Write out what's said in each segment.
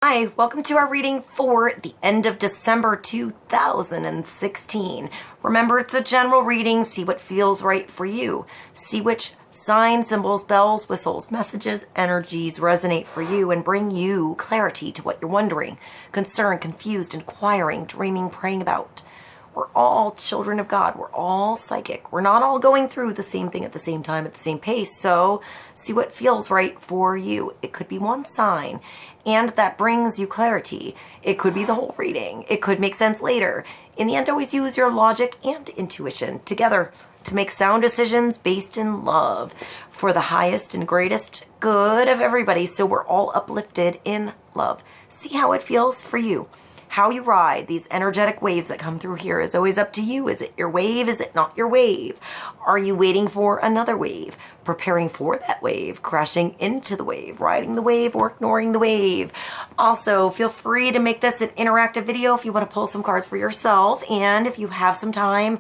Hi, welcome to our reading for the end of December 2016. Remember, it's a general reading. See what feels right for you. See which signs, symbols, bells, whistles, messages, energies resonate for you and bring you clarity to what you're wondering, concerned, confused, inquiring, dreaming, praying about. We're all children of God. We're all psychic. We're not all going through the same thing at the same time, at the same pace. So see what feels right for you. It could be one sign, and that brings you clarity. It could be the whole reading. It could make sense later. In the end, always use your logic and intuition together to make sound decisions based in love for the highest and greatest good of everybody. So we're all uplifted in love. See how it feels for you. How you ride these energetic waves that come through here is always up to you. Is it your wave? Is it not your wave? Are you waiting for another wave? Preparing for that wave? Crashing into the wave? Riding the wave or ignoring the wave? Also, feel free to make this an interactive video if you want to pull some cards for yourself. And if you have some time,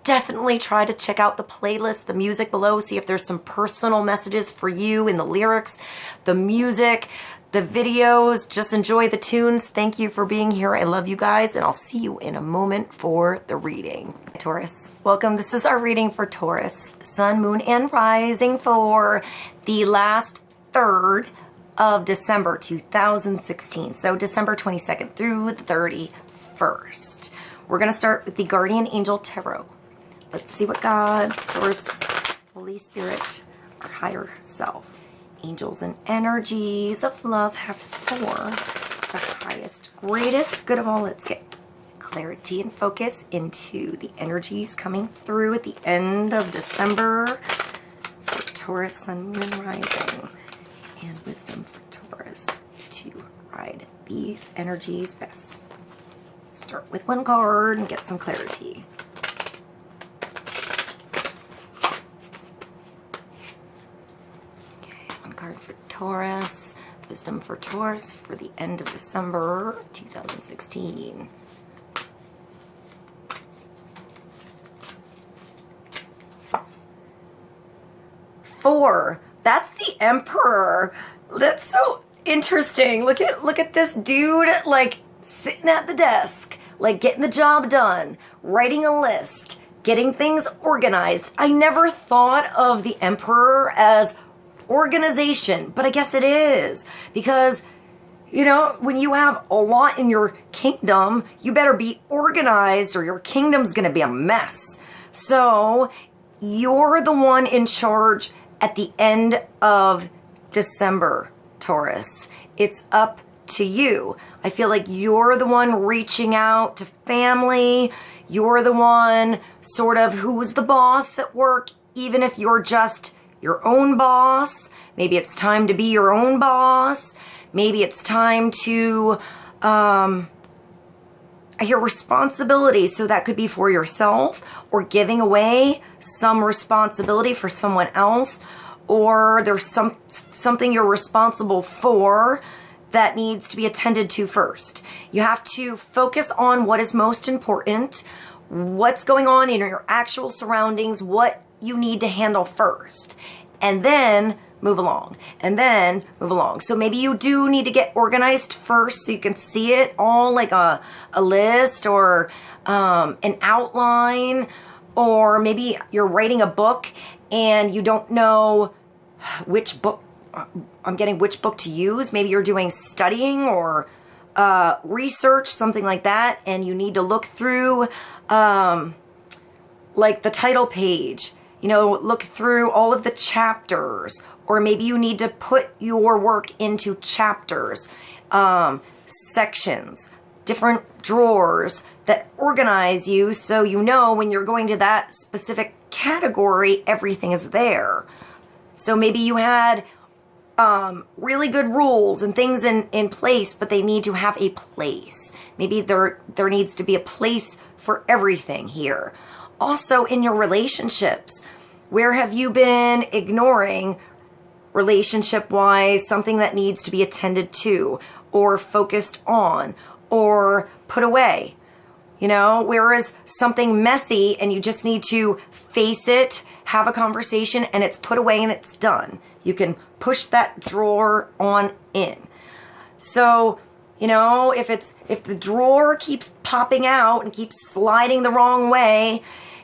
definitely try to check out the playlist, the music below. See if there's some personal messages for you in the lyrics, the music, the videos. Just enjoy the tunes. Thank you for being here. I love you guys, and I'll see you in a moment for the reading. Taurus, welcome. This is our reading for Taurus, Sun, Moon, and Rising for the last third of December 2016. So December 22nd through the 31st. We're going to start with the Guardian Angel Tarot. Let's see what God, Source, Holy Spirit, our higher self, angels and energies of love have for the highest, greatest good of all. Let's get clarity and focus into the energies coming through at the end of December for Taurus, Sun, Moon, and Rising, and wisdom for Taurus to ride these energies best. Start with one card and get some clarity. Card for Taurus, wisdom for Taurus for the end of December 2016. Four. That's the Emperor. That's so interesting. Look at this dude, like sitting at the desk, like getting the job done, writing a list, getting things organized. I never thought of the Emperor as organization, but I guess it is, because you know, when you have a lot in your kingdom, you better be organized or your kingdom's gonna be a mess. So you're the one in charge at the end of December, Taurus. It's up to you. I feel like you're the one reaching out to family. You're the one sort of who's the boss at work, even if you're just your own boss. Maybe it's time to be your own boss. Maybe it's time to, I hear responsibility. So that could be for yourself, or giving away some responsibility for someone else, or there's something you're responsible for that needs to be attended to first. You have to focus on what is most important, what's going on in your actual surroundings, what you need to handle first, and then move along, and then move along. So maybe you do need to get organized first so you can see it all, like a list or an outline, or maybe you're writing a book and you don't know which book, I'm getting which book to use. Maybe you're doing studying or research, something like that, and you need to look through like the title page. You know, look through all of the chapters, or maybe you need to put your work into chapters, sections, different drawers that organize you, so you know when you're going to that specific category, everything is there. So maybe you had really good rules and things in place, but they need to have a place. Maybe there needs to be a place for everything here. Also, in your relationships, where have you been ignoring relationship-wise something that needs to be attended to, or focused on, or put away? You know, where is something messy and you just need to face it, have a conversation, and it's put away and it's done. You can push that drawer on in. So You know, if the drawer keeps popping out and keeps sliding the wrong way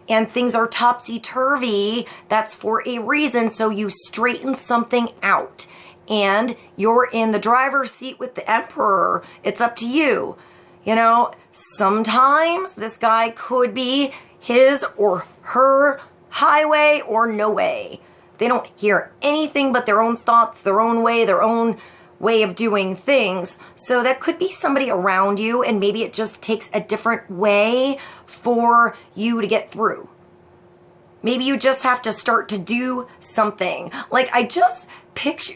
and things are topsy-turvy, that's for a reason. So you straighten something out and you're in the driver's seat with the Emperor. It's up to you. You know, sometimes this guy could be his or her highway or no way. They don't hear anything but their own thoughts, their own way of doing things. So that could be somebody around you, and maybe it just takes a different way for you to get through. Maybe you just have to start to do something. Like I just picture,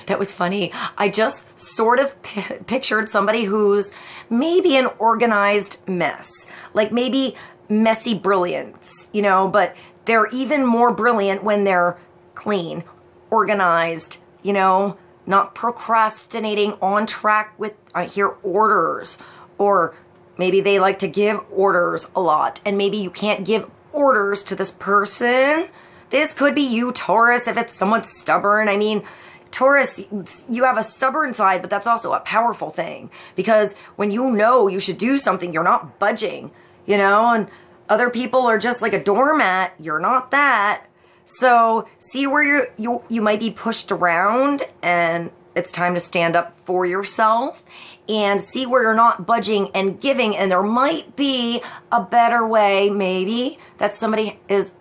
that was funny. I just sort of pictured somebody who's maybe an organized mess, like maybe messy brilliance, you know, but they're even more brilliant when they're clean, organized, you know, not procrastinating, on track with, I hear orders, or maybe they like to give orders a lot, and maybe you can't give orders to this person. This could be you, Taurus, if it's someone stubborn. I mean, Taurus, you have a stubborn side, but that's also a powerful thing, because when you know you should do something, you're not budging, you know, and other people are just like a doormat. You're not that. So see where you might be pushed around, and it's time to stand up for yourself, and see where you're not budging and giving, and there might be a better way maybe that somebody is,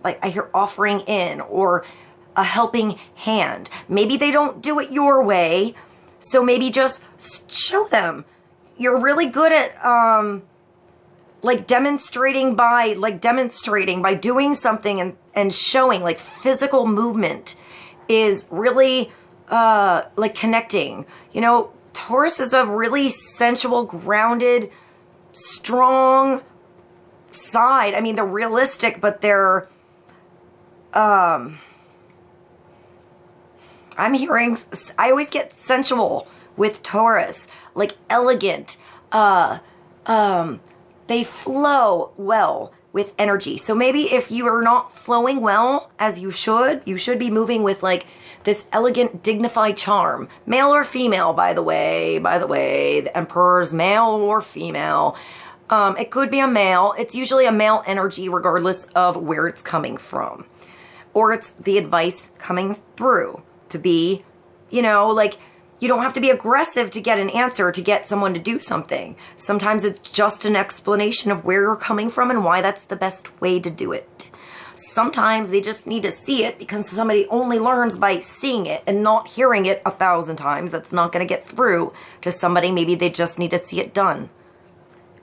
like I hear, offering in, or a helping hand. Maybe they don't do it your way, so maybe just show them. You're really good at demonstrating by doing something and showing, like physical movement is really like connecting. You know, Taurus is a really sensual, grounded, strong side. I mean, they're realistic, but they're I'm hearing, I always get sensual with Taurus, like elegant, they flow well with energy. So maybe if you are not flowing well as you should be moving with like this elegant, dignified charm. Male or female, by the way, the Emperor's male or female. It could be a male. It's usually a male energy regardless of where it's coming from. Or it's the advice coming through to be, you know, like, you don't have to be aggressive to get an answer, to get someone to do something. Sometimes it's just an explanation of where you're coming from and why that's the best way to do it. Sometimes they just need to see it, because somebody only learns by seeing it and not hearing it 1,000 times. That's not going to get through to somebody. Maybe they just need to see it done.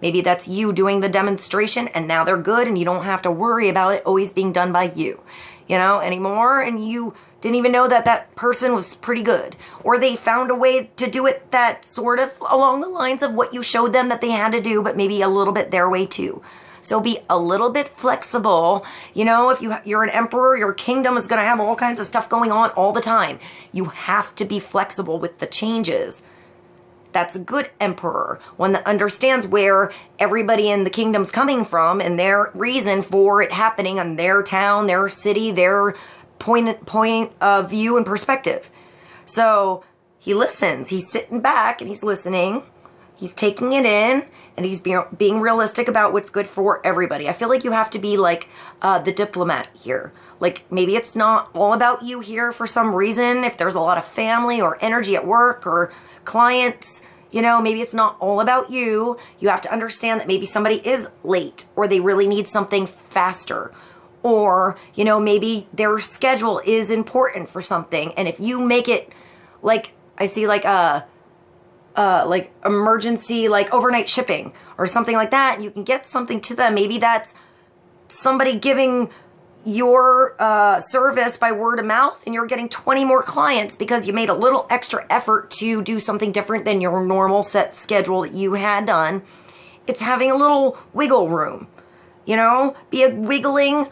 Maybe that's you doing the demonstration and now they're good and you don't have to worry about it always being done by you, you know, anymore. And you didn't even know that that person was pretty good, or they found a way to do it that sort of along the lines of what you showed them that they had to do, but maybe a little bit their way too. So be a little bit flexible. You know, if you're an emperor, your kingdom is going to have all kinds of stuff going on all the time. You have to be flexible with the changes. That's a good emperor, one that understands where everybody in the kingdom's coming from and their reason for it happening in their town, their city, their point of view and perspective. So he listens. He's sitting back and he's listening. He's taking it in, and he's being realistic about what's good for everybody. I feel like you have to be like the diplomat here. Like maybe it's not all about you here for some reason. If there's a lot of family or energy at work or clients, you know, maybe it's not all about you. You have to understand that maybe somebody is late, or they really need something faster. Or, you know, maybe their schedule is important for something. And if you make it like, I see like emergency, like overnight shipping or something like that, and you can get something to them. Maybe that's somebody giving your service by word of mouth, and you're getting 20 more clients because you made a little extra effort to do something different than your normal set schedule that you had done. It's having a little wiggle room, you know, be a wiggling,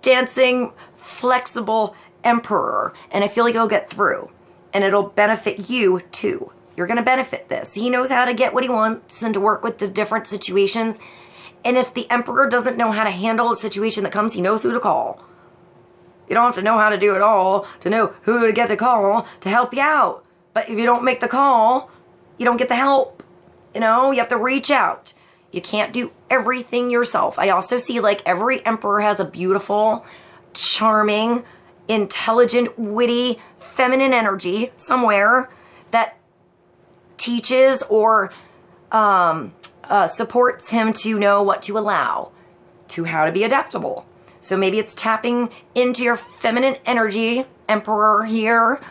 dancing, flexible emperor. And I feel like it'll get through. And it'll benefit you too. You're going to benefit this. He knows how to get what he wants and to work with the different situations. And if the emperor doesn't know how to handle a situation that comes, he knows who to call. You don't have to know how to do it all to know who to get to call to help you out. But if you don't make the call, you don't get the help. You know, you have to reach out. You can't do everything yourself. I also see like every emperor has a beautiful, charming, intelligent, witty, feminine energy somewhere that teaches or supports him to know what to allow, to how to be adaptable. So maybe it's tapping into your feminine energy, emperor here,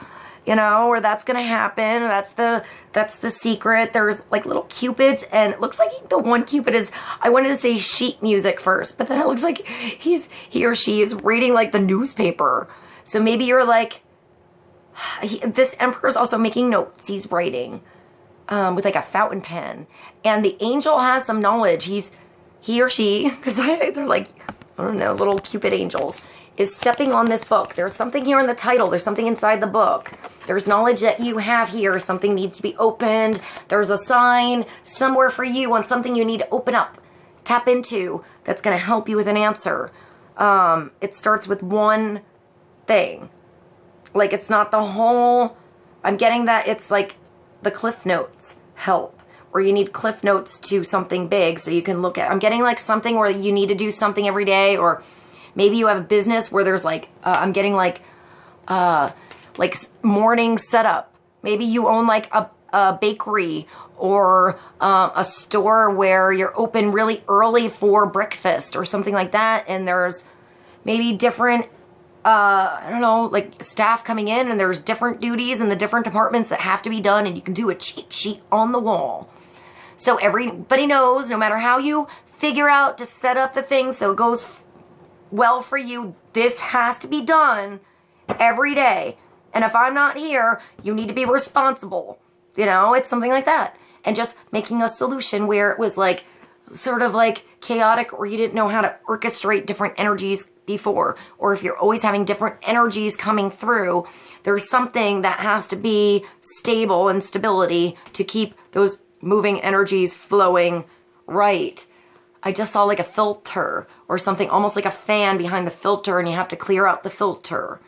you know, where that's going to happen. That's the secret. There's like little cupids, and it looks like the one cupid is, I wanted to say sheet music first, but then it looks like he or she is reading like the newspaper. So maybe you're like, this emperor is also making notes. He's writing with like a fountain pen, and the angel has some knowledge. He or she, because they're like, I don't know, little cupid angels, is stepping on this book. There's something here in the title. There's something inside the book. There's knowledge that you have here. Something needs to be opened. There's a sign somewhere for you on something you need to open up, tap into, that's going to help you with an answer. It starts with one thing. Like, it's not the whole, I'm getting that it's like the Cliff Notes help, or you need Cliff Notes to something big so you can look at, I'm getting like something where you need to do something every day, or maybe you have a business where there's like, I'm getting like morning setup. Maybe you own like a bakery or a store where you're open really early for breakfast or something like that. And there's maybe different, I don't know, like staff coming in, and there's different duties in the different departments that have to be done, and you can do a cheat sheet on the wall. So everybody knows, no matter how you figure out to set up the thing so it goes well for you, this has to be done every day. And if I'm not here, you need to be responsible. You know, it's something like that. And just making a solution where it was like sort of like chaotic, or you didn't know how to orchestrate different energies before, or if you're always having different energies coming through, there's something that has to be stable and stability to keep those moving energies flowing right. I just saw like a filter or something, almost like a fan behind the filter, and you have to clear out the filter.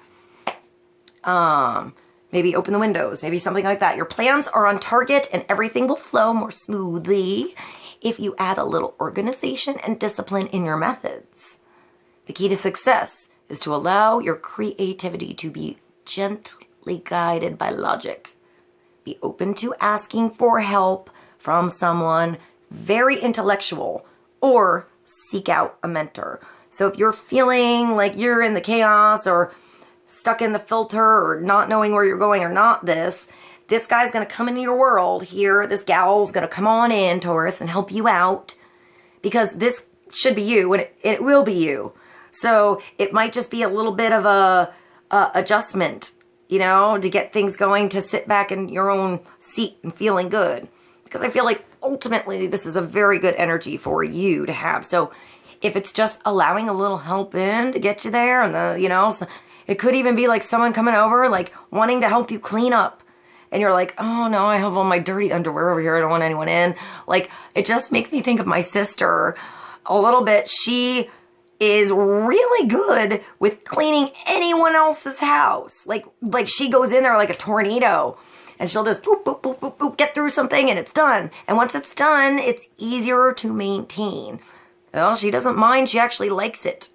Maybe open the windows, maybe something like that. Your plans are on target, and everything will flow more smoothly if you add a little organization and discipline in your methods. The key to success is to allow your creativity to be gently guided by logic. Be open to asking for help from someone very intellectual, or seek out a mentor. So if you're feeling like you're in the chaos or stuck in the filter or not knowing where you're going, or not this guy's going to come into your world here. This gal's going to come on in, Taurus, and help you out, because this should be you, and it will be you. So it might just be a little bit of a adjustment, you know, to get things going, to sit back in your own seat and feeling good. Because I feel like ultimately this is a very good energy for you to have. So if it's just allowing a little help in to get you there, and you know, so it could even be like someone coming over, like wanting to help you clean up. And you're like, oh no, I have all my dirty underwear over here. I don't want anyone in. Like, it just makes me think of my sister a little bit. She is really good with cleaning anyone else's house. Like she goes in there like a tornado, and she'll just boop, boop, boop, boop, boop, get through something, and it's done. And once it's done, it's easier to maintain. Well, she doesn't mind. She actually likes it.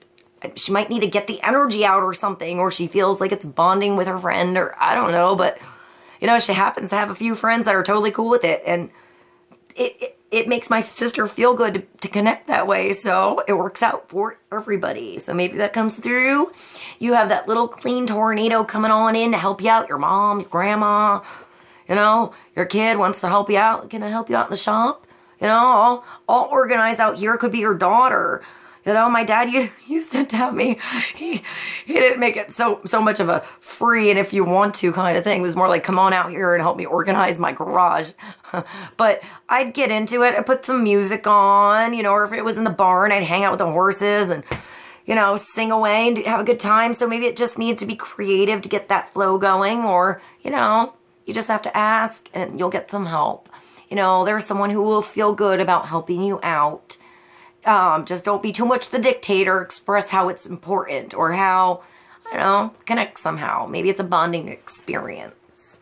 She might need to get the energy out or something, or she feels like it's bonding with her friend, or I don't know, but you know, she happens to have a few friends that are totally cool with it, and it makes my sister feel good to connect that way, so it works out for everybody. So maybe that comes through. You have that little clean tornado coming on in to help you out. Your mom, your grandma, you know, your kid wants to help you out. Can I help you out in the shop? You know, all organized out here. Could be your daughter. You know, my dad used to tell me, he didn't make it so much of a free and if you want to kind of thing. It was more like, come on out here and help me organize my garage. But I'd get into it. I'd put some music on, you know, or if it was in the barn, I'd hang out with the horses and, you know, sing away and have a good time. So maybe it just needs to be creative to get that flow going, or, you know, you just have to ask and you'll get some help. You know, there's someone who will feel good about helping you out. Just don't be too much the dictator. Express how it's important, or how, I don't know, connect somehow. Maybe it's a bonding experience.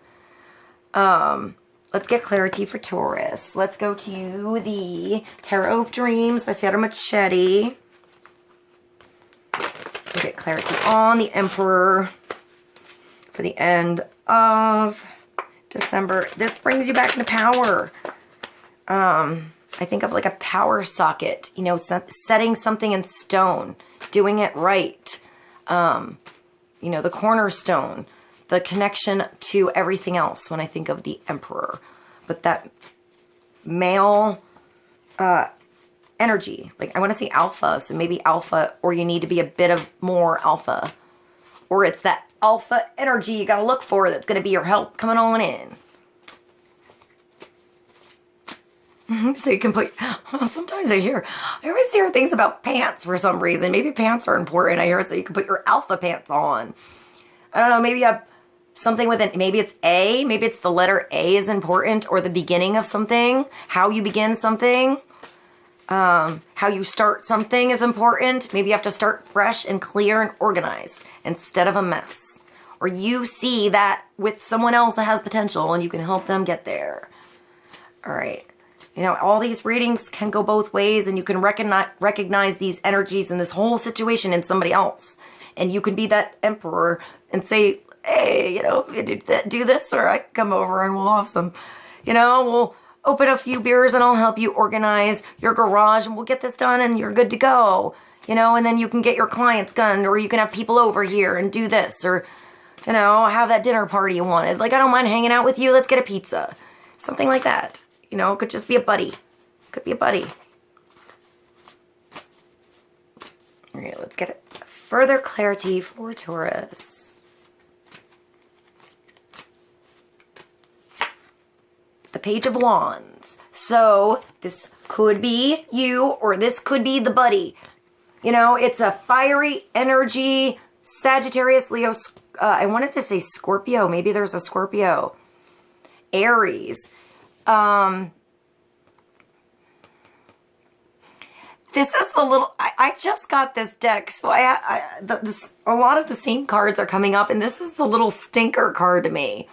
Let's get clarity for Taurus. Let's go to the Tarot of Dreams by Sarah Machete. We'll get clarity on the Emperor for the end of December. This brings you back into power. I think of like a power socket, you know, setting something in stone, doing it right. You know, the cornerstone, the connection to everything else when I think of the Emperor. But that male energy, like I want to say alpha, so maybe alpha, or you need to be a bit of more alpha. Or it's that alpha energy you got to look for that's going to be your help coming on in. So you can put, sometimes I always hear things about pants for some reason. Maybe pants are important. I hear it so you can put your alpha pants on. I don't know, maybe you have something with it. Maybe it's A. Maybe it's the letter A is important, or the beginning of something. How you begin something. How you start something is important. Maybe you have to start fresh and clear and organized instead of a mess. Or you see that with someone else that has potential and you can help them get there. All right. You know, all these readings can go both ways, and you can recognize these energies in this whole situation in somebody else. And you can be that Emperor and say, hey, you know, do this, or I come over and we'll have some, you know, we'll open a few beers and I'll help you organize your garage and we'll get this done and you're good to go. You know, and then you can get your clients done, or you can have people over here and do this, or, you know, have that dinner party you wanted. Like, I don't mind hanging out with you. Let's get a pizza. Something like that. You know, it could just be a buddy. Could be a buddy. All right, let's get further clarity for Taurus. The Page of Wands. So this could be you, or this could be the buddy. You know, it's a fiery energy, Sagittarius, Leo, I wanted to say Scorpio. Maybe there's a Scorpio. Aries. This is the little, I just got this deck, so a lot of the same cards are coming up, and this is the little stinker card to me.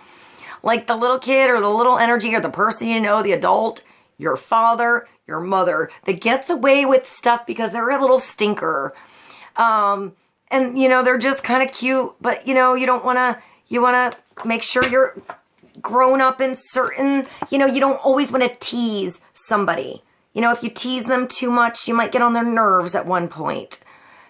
Like the little kid, or the little energy, or the person you know, the adult, your father, your mother, that gets away with stuff because they're a little stinker. And, you know, they're just kind of cute, but, you know, you want to make sure you're grown up in certain, you know, you don't always want to tease somebody. You know, if you tease them too much, you might get on their nerves at one point.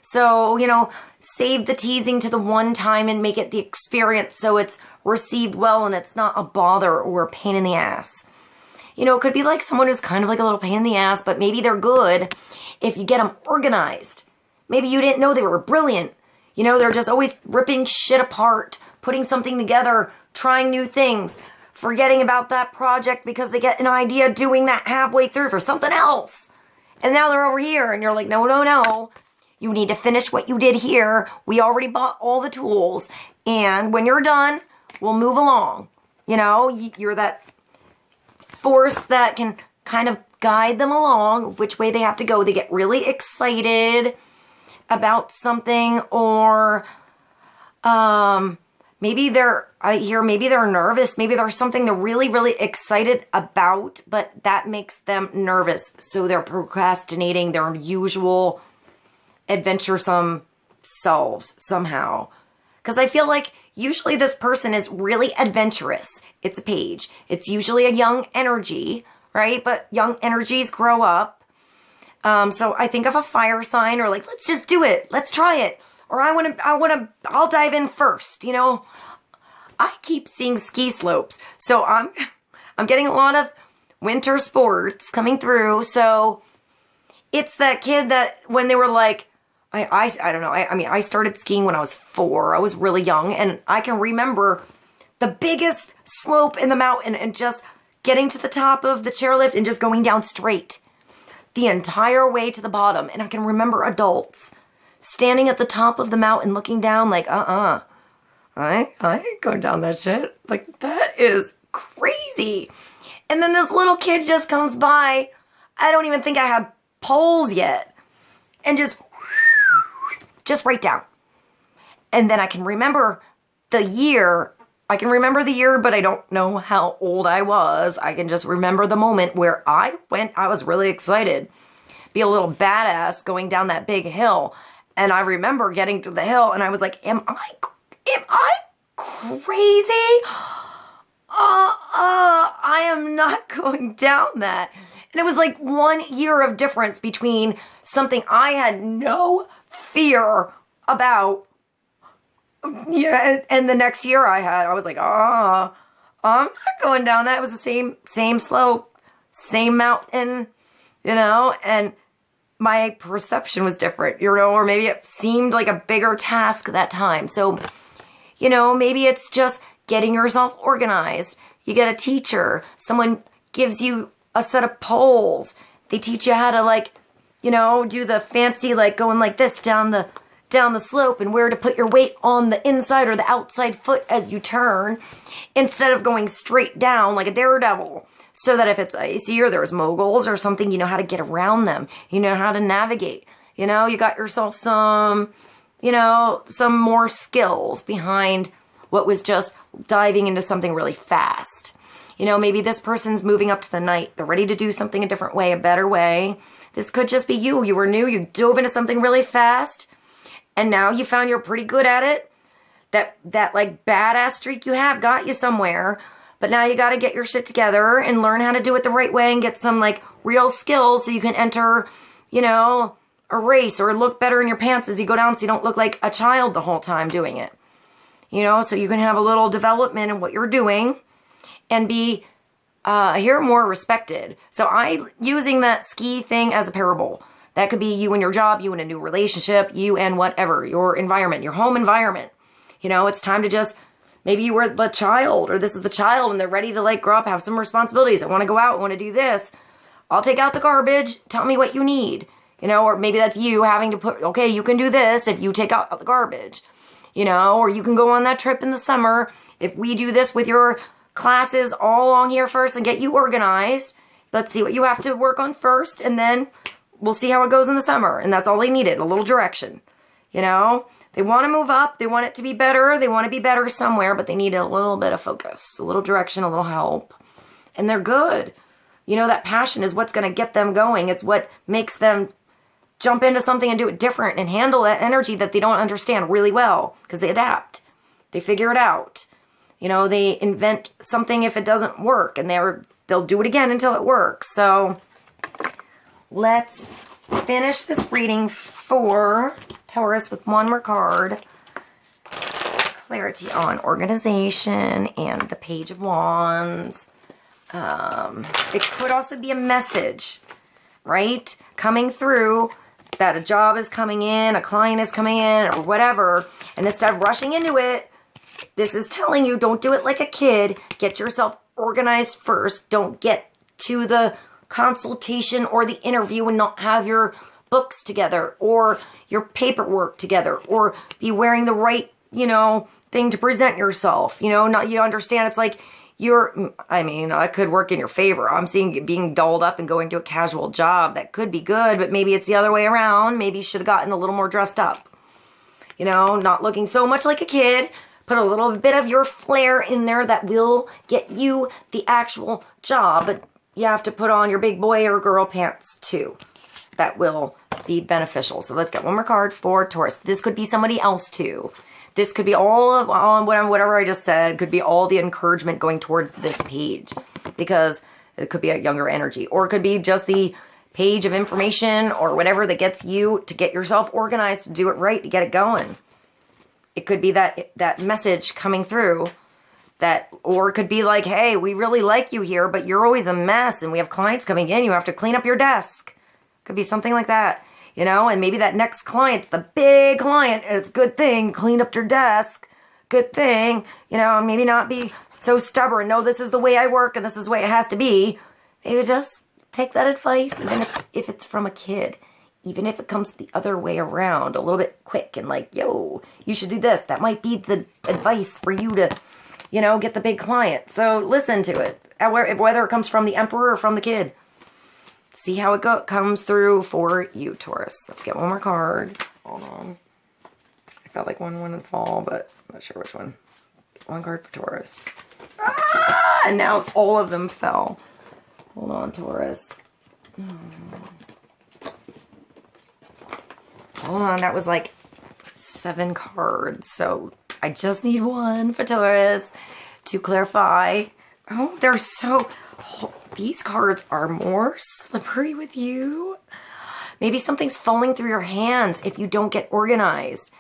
So, you know, save the teasing to the one time and make it the experience so it's received well and it's not a bother or a pain in the ass. You know, it could be like someone who's kind of like a little pain in the ass, but maybe they're good if you get them organized. Maybe you didn't know they were brilliant. You know, they're just always ripping shit apart, putting something together, trying new things, forgetting about that project because they get an idea doing that halfway through for something else. And now they're over here and you're like, no, no, no. You need to finish what you did here. We already bought all the tools. And when you're done, we'll move along. You know, you're that force that can kind of guide them along which way they have to go. They get really excited about something, or maybe they're nervous. Maybe there's something they're really, really excited about, but that makes them nervous. So they're procrastinating their usual adventuresome selves somehow. Because I feel like usually this person is really adventurous. It's a page. It's usually a young energy, right? But young energies grow up. So I think of a fire sign, or like, let's just do it. Let's try it. Or I'll dive in first, you know. I keep seeing ski slopes. So I'm getting a lot of winter sports coming through. So it's that kid that when they were like, I don't know. I mean, I started skiing when I was 4. I was really young, and I can remember the biggest slope in the mountain and just getting to the top of the chairlift and just going down straight the entire way to the bottom. And I can remember adults standing at the top of the mountain looking down like, I ain't going down that shit. Like, that is crazy. And then this little kid just comes by. I don't even think I had poles yet. And just right down. And then I can remember the year I can remember the year, but I don't know how old I was. I can just remember the moment where I was really excited. Be a little badass going down that big hill. And I remember getting to the hill and I was like, am I crazy? I am not going down that. And it was like 1 year of difference between something I had no fear about. Yeah, and the next year I was like, I'm not going down that. It was the same slope, same mountain, you know, and my perception was different, you know, or maybe it seemed like a bigger task that time. So, you know, maybe it's just getting yourself organized. You get a teacher, someone gives you a set of poles. They teach you how to, like, you know, do the fancy, like, going like this down the slope, and where to put your weight on the inside or the outside foot as you turn, instead of going straight down like a daredevil. So that if it's icy or there's moguls or something, you know how to get around them. You know how to navigate. You know, you got yourself some, you know, some more skills behind what was just diving into something really fast. You know, maybe this person's moving up to the night. They're ready to do something a different way, a better way. This could just be you. You were new. You dove into something really fast. And now you found you're pretty good at it. That like badass streak you have got you somewhere. But now you got to get your shit together and learn how to do it the right way and get some like real skills so you can enter, you know, a race or look better in your pants as you go down so you don't look like a child the whole time doing it. You know, so you can have a little development in what you're doing and be here more respected. So using that ski thing as a parable. That could be you and your job, you and a new relationship, you and whatever, your environment, your home environment. You know, it's time to just, maybe you were the child, or this is the child and they're ready to like grow up, have some responsibilities. I want to go out, I want to do this. I'll take out the garbage. Tell me what you need. You know, or maybe that's you having to put, okay, you can do this if you take out the garbage. You know, or you can go on that trip in the summer if we do this with your classes all along here first and get you organized. Let's see what you have to work on first, and then we'll see how it goes in the summer. And that's all they needed, a little direction. You know, they want to move up. They want it to be better. They want to be better somewhere, but they need a little bit of focus, a little direction, a little help. And they're good. You know, that passion is what's going to get them going. It's what makes them jump into something and do it different and handle that energy that they don't understand really well, because they adapt. They figure it out. You know, they invent something if it doesn't work, and they'll do it again until it works. So let's finish this reading for Taurus with one more card. Clarity on organization and the Page of Wands. It could also be a message, right? Coming through that a job is coming in, a client is coming in, or whatever. And instead of rushing into it, this is telling you, don't do it like a kid. Get yourself organized first. Don't get to the consultation or the interview and not have your books together or your paperwork together or be wearing the right, you know, thing to present yourself. You know, you understand, it's like it could work in your favor. I'm seeing it being dolled up and going to a casual job. That could be good, but maybe it's the other way around. Maybe you should have gotten a little more dressed up. You know, not looking so much like a kid. Put a little bit of your flair in there that will get you the actual job. But you have to put on your big boy or girl pants too. That will be beneficial. So let's get one more card for Taurus. This could be somebody else too. This could be all of whatever I just said. Could be all the encouragement going towards this page, because it could be a younger energy, or it could be just the page of information or whatever that gets you to get yourself organized, to do it right, to get it going. It could be that message coming through, or it could be like, hey, we really like you here, but you're always a mess, and we have clients coming in. You have to clean up your desk. Could be something like that. You know, and maybe that next client's the big client, and it's a good thing, clean up your desk, good thing, you know, and maybe not be so stubborn. No, this is the way I work, and this is the way it has to be. Maybe just take that advice, even if it's from a kid, even if it comes the other way around, a little bit quick, and like, yo, you should do this. That might be the advice for you to, you know, get the big client. So listen to it, whether it comes from the emperor or from the kid. See how it comes through for you, Taurus. Let's get one more card. Hold on. I felt like one wanted to fall, but I'm not sure which one. One card for Taurus. Ah, and now all of them fell. Hold on, Taurus. Hold on, that was like 7 cards. So I just need one for Taurus to clarify. Oh, they're so... Oh, these cards are more slippery with you. Maybe something's falling through your hands if you don't get organized.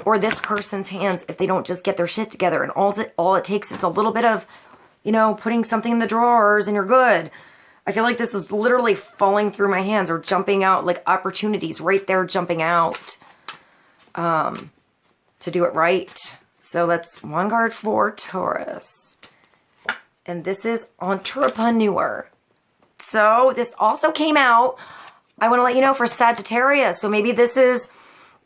Or this person's hands if they don't just get their shit together. And all it takes is a little bit of, you know, putting something in the drawers and you're good. I feel like this is literally falling through my hands or jumping out, like opportunities right there jumping out to do it right. So that's one card for Taurus. And this is Entrepreneur. So this also came out, I want to let you know, for Sagittarius. So maybe this is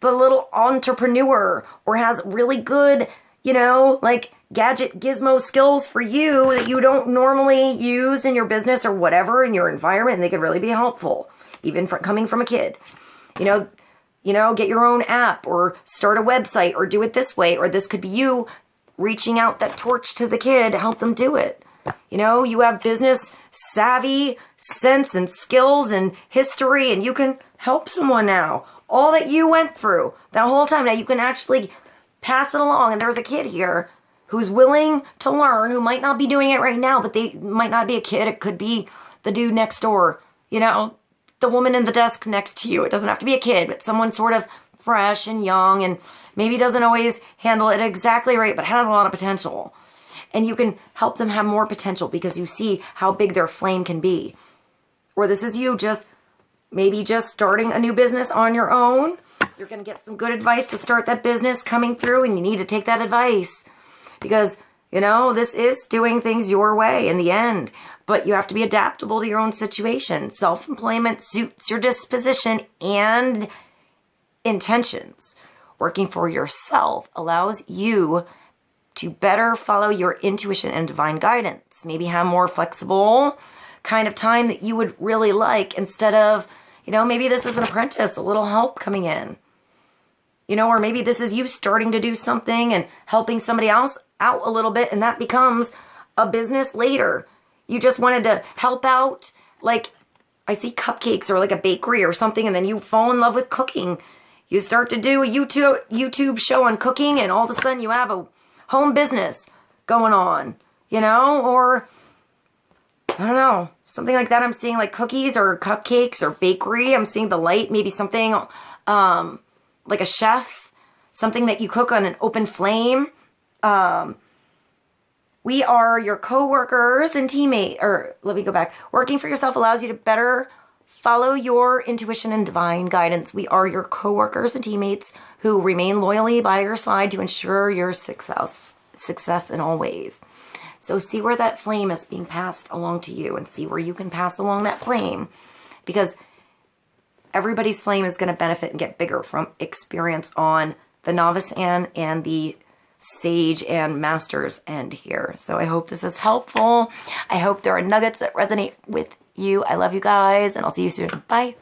the little entrepreneur or has really good, you know, like gadget gizmo skills for you that you don't normally use in your business or whatever in your environment. And they could really be helpful, even coming from a kid. You know, get your own app or start a website or do it this way. Or this could be you reaching out that torch to the kid to help them do it. You know, you have business savvy, sense and skills and history, and you can help someone now. All that you went through that whole time, now you can actually pass it along. And there's a kid here who's willing to learn, who might not be doing it right now, but they might not be a kid. It could be the dude next door, you know, the woman in the desk next to you. It doesn't have to be a kid, but someone sort of fresh and young and maybe doesn't always handle it exactly right, but has a lot of potential. And you can help them have more potential because you see how big their flame can be. Or this is you maybe just starting a new business on your own. You're going to get some good advice to start that business coming through, and you need to take that advice. Because, you know, this is doing things your way in the end. But you have to be adaptable to your own situation. Self-employment suits your disposition and intentions. Working for yourself allows you to better follow your intuition and divine guidance. Maybe have more flexible kind of time that you would really like instead of, you know, maybe this is an apprentice, a little help coming in. You know, or maybe this is you starting to do something and helping somebody else out a little bit, and that becomes a business later. You just wanted to help out, like I see cupcakes or like a bakery or something, and then you fall in love with cooking. You start to do a YouTube show on cooking, and all of a sudden you have a home business going on, you know, or I don't know, something like that. I'm seeing like cookies or cupcakes or bakery. I'm seeing the light, maybe something like a chef, something that you cook on an open flame. We are your co-workers and teammate, or let me go back. Working for yourself allows you to better follow your intuition and divine guidance. We are your co-workers and teammates who remain loyally by your side to ensure your success in all ways. So see where that flame is being passed along to you and see where you can pass along that flame, because everybody's flame is going to benefit and get bigger from experience on the novice end and the sage and master's end here. So I hope this is helpful. I hope there are nuggets that resonate with you. I love you guys, and I'll see you soon. Bye.